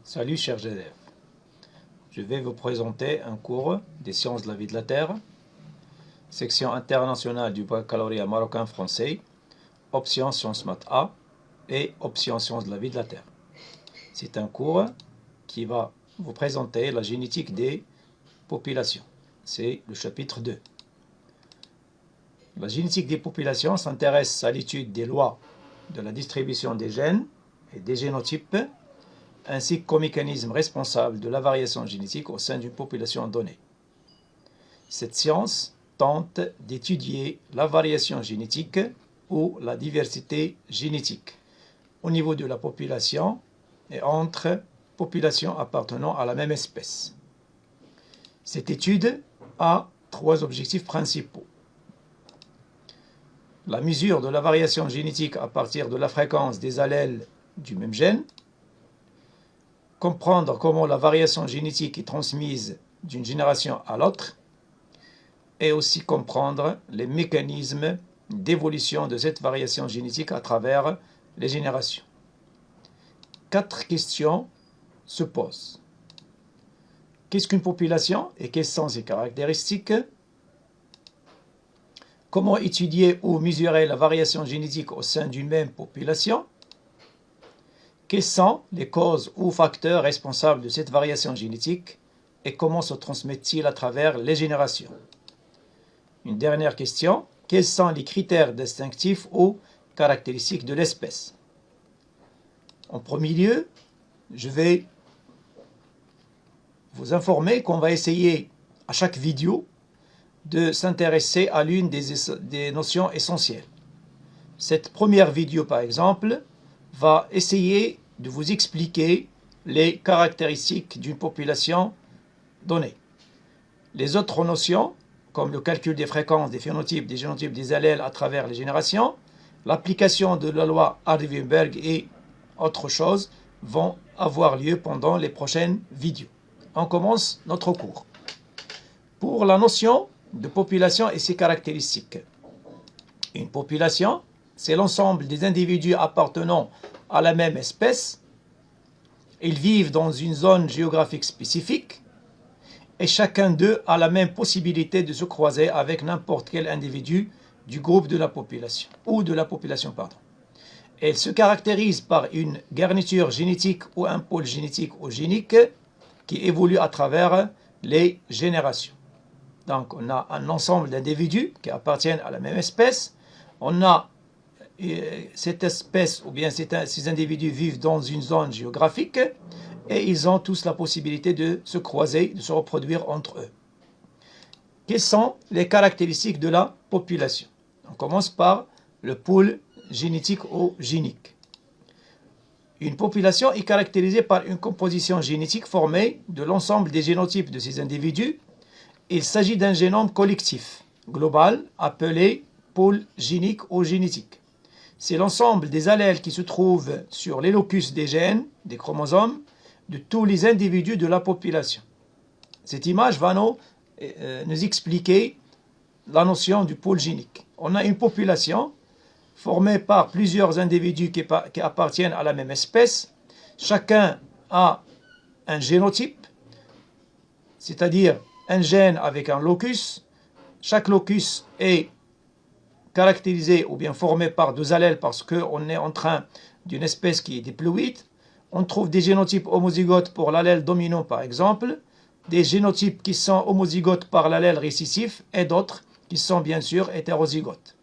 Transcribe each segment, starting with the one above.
Salut chers élèves, je vais vous présenter un cours des sciences de la vie de la Terre, section internationale du baccalauréat marocain-français, option sciences maths A et option sciences de la vie de la Terre. C'est un cours qui va vous présenter la génétique des populations. C'est le chapitre 2. La génétique des populations s'intéresse à l'étude des lois de la distribution des gènes et des génotypes, ainsi qu'aux mécanismes responsables de la variation génétique au sein d'une population donnée. Cette science tente d'étudier la variation génétique ou la diversité génétique au niveau de la population et entre populations appartenant à la même espèce. Cette étude a trois objectifs principaux. La mesure de la variation génétique à partir de la fréquence des allèles du même gène, comprendre comment la variation génétique est transmise d'une génération à l'autre, et aussi comprendre les mécanismes d'évolution de cette variation génétique à travers les générations. 4 questions se posent. Qu'est-ce qu'une population et quelles sont ses caractéristiques? Comment étudier ou mesurer la variation génétique au sein d'une même population? Quelles sont les causes ou facteurs responsables de cette variation génétique et comment se transmettent-ils à travers les générations? Une dernière question, quels sont les critères distinctifs ou caractéristiques de l'espèce? En premier lieu, je vais vous informer qu'on va essayer à chaque vidéo de s'intéresser à l'une des notions essentielles. Cette première vidéo, par exemple, va essayer de vous expliquer les caractéristiques d'une population donnée. Les autres notions, comme le calcul des fréquences, des phénotypes, des génotypes, des allèles à travers les générations, l'application de la loi Hardy-Weinberg et autres choses vont avoir lieu pendant les prochaines vidéos. On commence notre cours. Pour la notion de population et ses caractéristiques. Une population, c'est l'ensemble des individus appartenant à la même espèce. Ils vivent dans une zone géographique spécifique et chacun d'eux a la même possibilité de se croiser avec n'importe quel individu du groupe de la population, Elle se caractérise par une garniture génétique ou un pôle génétique ou génique qui évolue à travers les générations. Donc, on a un ensemble d'individus qui appartiennent à la même espèce. On a cette espèce ou bien ces individus vivent dans une zone géographique et ils ont tous la possibilité de se croiser, de se reproduire entre eux. Quelles sont les caractéristiques de la population? On commence par le pôle génétique ou génique. Une population est caractérisée par une composition génétique formée de l'ensemble des génotypes de ces individus. Il s'agit d'un génome collectif, global, appelé pôle génique ou génétique. C'est l'ensemble des allèles qui se trouvent sur les locus des gènes, des chromosomes, de tous les individus de la population. Cette image va nous expliquer la notion du pôle génique. On a une population formée par plusieurs individus qui appartiennent à la même espèce. Chacun a un génotype, c'est-à-dire un gène avec un locus. Chaque locus est caractérisé ou bien formé par 2 allèles parce qu'on est en train d'une espèce qui est diploïde. On trouve des génotypes homozygotes pour l'allèle dominant par exemple, des génotypes qui sont homozygotes par l'allèle récessif et d'autres qui sont bien sûr hétérozygotes.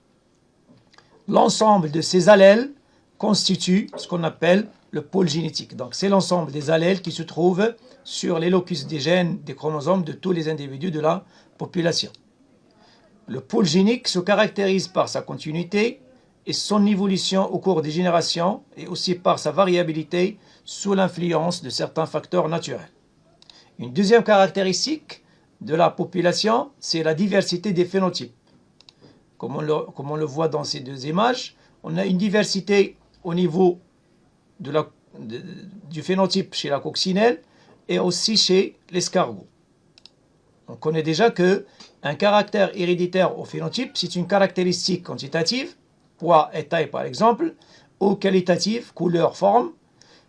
L'ensemble de ces allèles constitue ce qu'on appelle le pôle génétique. Donc c'est l'ensemble des allèles qui se trouvent sur les locus des gènes, des chromosomes de tous les individus de la population. Le pôle génique se caractérise par sa continuité et son évolution au cours des générations et aussi par sa variabilité sous l'influence de certains facteurs naturels. Une deuxième caractéristique de la population, c'est la diversité des phénotypes. Comme on le voit dans ces 2 images, on a une diversité au niveau du phénotype chez la coccinelle et aussi chez l'escargot. On connaît déjà qu'un caractère héréditaire au phénotype, c'est une caractéristique quantitative, poids et taille par exemple, ou qualitative, couleur, forme.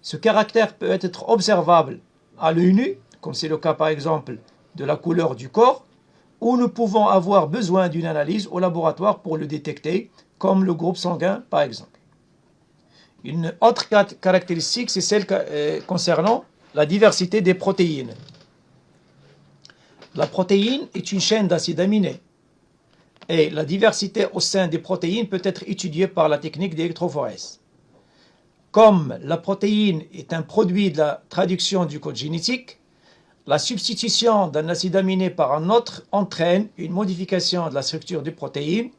Ce caractère peut être observable à l'œil nu, comme c'est le cas par exemple de la couleur du corps, ou nous pouvons avoir besoin d'une analyse au laboratoire pour le détecter, comme le groupe sanguin par exemple. Une autre caractéristique, c'est celle concernant la diversité des protéines. La protéine est une chaîne d'acides aminés et la diversité au sein des protéines peut être étudiée par la technique d'électrophorèse. Comme la protéine est un produit de la traduction du code génétique, la substitution d'un acide aminé par un autre entraîne une modification de la structure des protéines,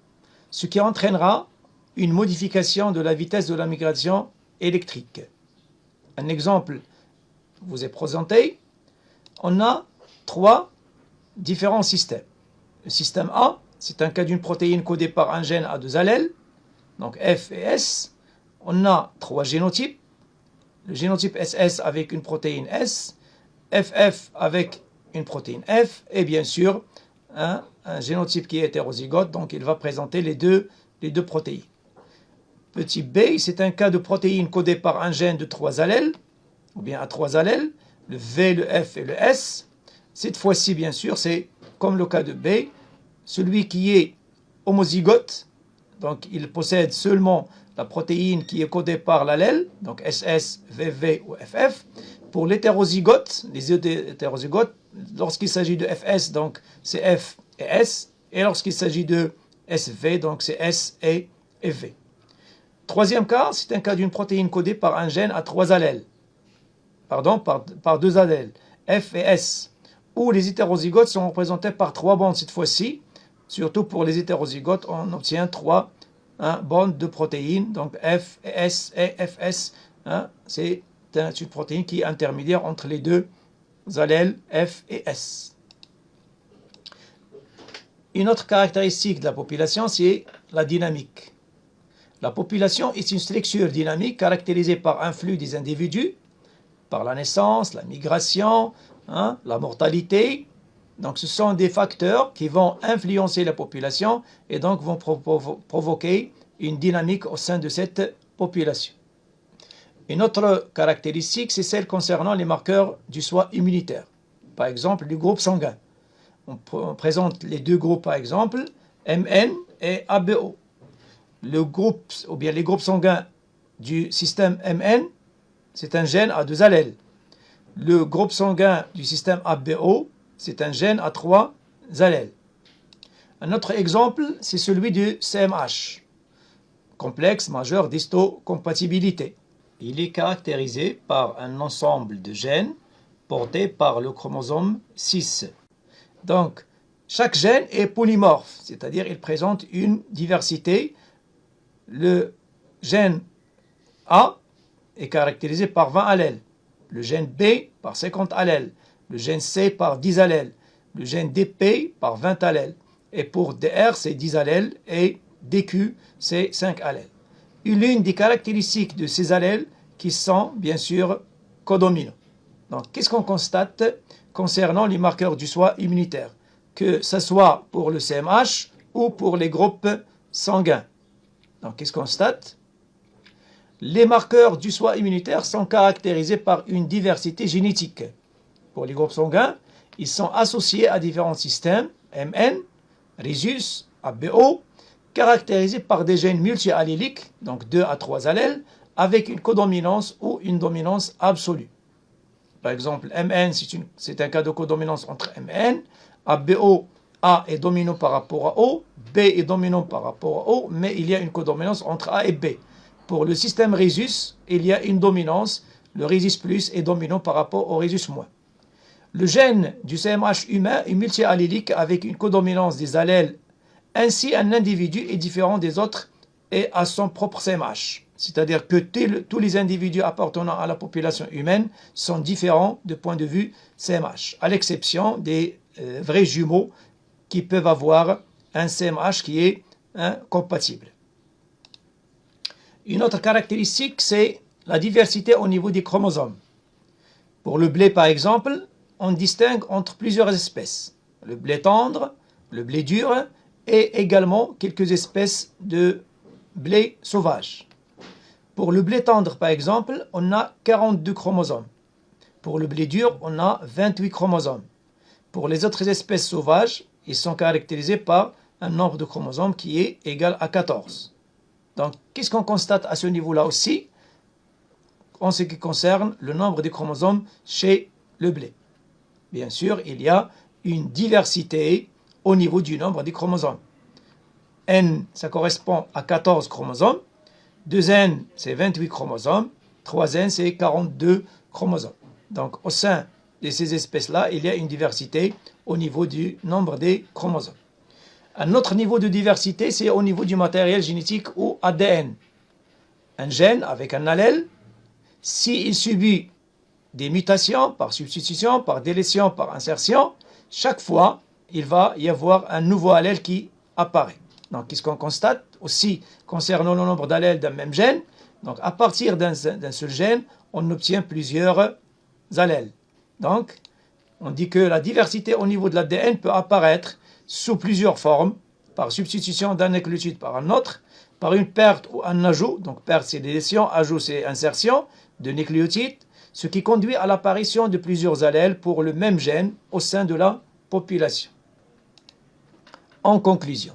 ce qui entraînera une modification de la vitesse de la migration électrique. Un exemple vous est présenté. On a 3 différents systèmes. Le système A, c'est un cas d'une protéine codée par un gène à 2 allèles, donc F et S. On a 3 génotypes. Le génotype SS avec une protéine S, FF avec une protéine F, et bien sûr un génotype qui est hétérozygote, donc il va présenter les deux protéines. Petit b, c'est un cas de protéine codée par un gène de 3 allèles, ou bien à 3 allèles, le V, le F et le S. Cette fois-ci, bien sûr, c'est comme le cas de B, celui qui est homozygote, donc il possède seulement la protéine qui est codée par l'allèle, donc SS, VV ou FF. Pour l'hétérozygote, les hétérozygotes, lorsqu'il s'agit de FS, donc c'est F et S, et lorsqu'il s'agit de SV, donc c'est S et V. Troisième cas, c'est un cas d'une protéine codée par un gène à 3 allèles, par 2 allèles, F et S, où les hétérozygotes sont représentés par 3 bandes cette fois-ci. Surtout pour les hétérozygotes, on obtient 3 bandes de protéines, donc F et S et FS. C'est une protéine qui est intermédiaire entre les 2 allèles F et S. Une autre caractéristique de la population, c'est la dynamique. La population est une structure dynamique caractérisée par un flux des individus, par la naissance, la migration, la mortalité. Donc ce sont des facteurs qui vont influencer la population et donc vont provoquer une dynamique au sein de cette population. Une autre caractéristique, c'est celle concernant les marqueurs du soi immunitaire. Par exemple, du groupe sanguin. On présente les 2 groupes, par exemple, MN et ABO. Le groupe, ou bien les groupes sanguins du système MN, c'est un gène à 2 allèles. Le groupe sanguin du système ABO, c'est un gène à 3 allèles. Un autre exemple, c'est celui du CMH, complexe majeur d'histocompatibilité. Il est caractérisé par un ensemble de gènes portés par le chromosome 6. Donc, chaque gène est polymorphe, c'est-à-dire il présente une diversité. Le gène A est caractérisé par 20 allèles, le gène B par 50 allèles, le gène C par 10 allèles, le gène DP par 20 allèles, et pour DR c'est 10 allèles et DQ c'est 5 allèles. L'une des caractéristiques de ces allèles qui sont bien sûr codominants. Donc qu'est-ce qu'on constate concernant les marqueurs du soi immunitaire, que ce soit pour le CMH ou pour les groupes sanguins? Donc qu'est-ce qu'on constate? Les marqueurs du soi immunitaire sont caractérisés par une diversité génétique. Pour les groupes sanguins, ils sont associés à différents systèmes, MN, Rhesus, ABO, caractérisés par des gènes multialléliques, donc 2 à 3 allèles, avec une codominance ou une dominance absolue. Par exemple, MN, c'est un cas de codominance entre MN, ABO, A est dominant par rapport à O, B est dominant par rapport à O, mais il y a une codominance entre A et B. Pour le système Rhesus, il y a une dominance, le Rhesus plus est dominant par rapport au Rhesus moins. Le gène du CMH humain est multiallélique avec une codominance des allèles. Ainsi, un individu est différent des autres et a son propre CMH. C'est-à-dire que tous les individus appartenant à la population humaine sont différents de point de vue CMH, à l'exception des vrais jumeaux qui peuvent avoir un CMH qui est compatible. Une autre caractéristique, c'est la diversité au niveau des chromosomes. Pour le blé, par exemple, on distingue entre plusieurs espèces. Le blé tendre, le blé dur et également quelques espèces de blé sauvage. Pour le blé tendre, par exemple, on a 42 chromosomes. Pour le blé dur, on a 28 chromosomes. Pour les autres espèces sauvages, ils sont caractérisés par un nombre de chromosomes qui est égal à 14. Donc, qu'est-ce qu'on constate à ce niveau-là aussi en ce qui concerne le nombre de chromosomes chez le blé? Bien sûr, il y a une diversité au niveau du nombre de chromosomes. N, ça correspond à 14 chromosomes. 2N, c'est 28 chromosomes. 3N, c'est 42 chromosomes. Donc, au sein de ces espèces-là, il y a une diversité au niveau du nombre des chromosomes. Un autre niveau de diversité, c'est au niveau du matériel génétique ou ADN. Un gène avec un allèle, s'il subit des mutations par substitution, par délétion, par insertion, chaque fois, il va y avoir un nouveau allèle qui apparaît. Donc, qu'est-ce qu'on constate aussi concernant le nombre d'allèles d'un même gène? Donc, à partir d'un seul gène, on obtient plusieurs allèles. Donc, on dit que la diversité au niveau de l'ADN peut apparaître sous plusieurs formes, par substitution d'un nucléotide par un autre, par une perte ou un ajout, donc perte c'est délétion, ajout c'est insertion de nucléotides, ce qui conduit à l'apparition de plusieurs allèles pour le même gène au sein de la population. En conclusion,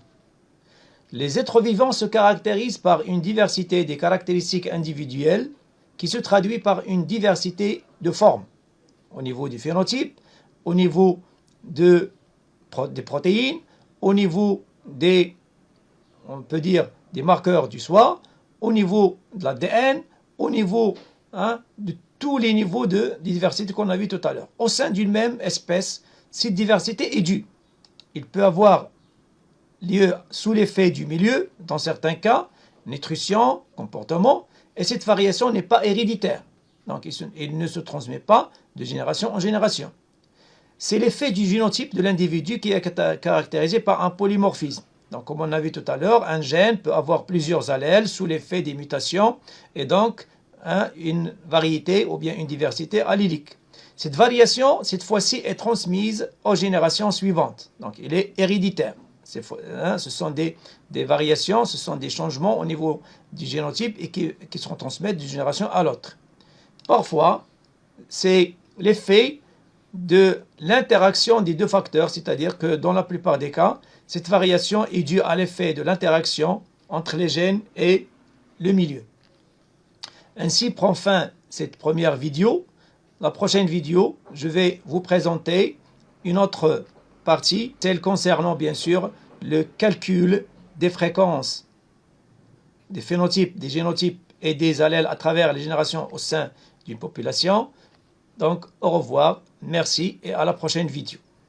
les êtres vivants se caractérisent par une diversité des caractéristiques individuelles qui se traduit par une diversité de formes, au niveau du phénotype, au niveau des protéines, au niveau on peut dire, des marqueurs du soi, au niveau de l'ADN, au niveau de tous les niveaux de diversité qu'on a vu tout à l'heure. Au sein d'une même espèce, cette diversité est due. Il peut avoir lieu sous l'effet du milieu, dans certains cas, nutrition, comportement, et cette variation n'est pas héréditaire. Donc, il ne se transmet pas de génération en génération. C'est l'effet du génotype de l'individu qui est caractérisé par un polymorphisme. Donc, comme on a vu tout à l'heure, un gène peut avoir plusieurs allèles sous l'effet des mutations et donc une variété ou bien une diversité allélique. Cette variation, cette fois-ci, est transmise aux générations suivantes. Donc, il est héréditaire. Ce sont des variations, ce sont des changements au niveau du génotype et qui seront transmis d'une génération à l'autre. Parfois, c'est l'effet de l'interaction des deux facteurs, c'est-à-dire que dans la plupart des cas, cette variation est due à l'effet de l'interaction entre les gènes et le milieu. Ainsi prend fin cette première vidéo. La prochaine vidéo, je vais vous présenter une autre partie, celle concernant bien sûr le calcul des fréquences, des phénotypes, des génotypes et des allèles à travers les générations au sein d'une population. Donc, au revoir, merci et à la prochaine vidéo.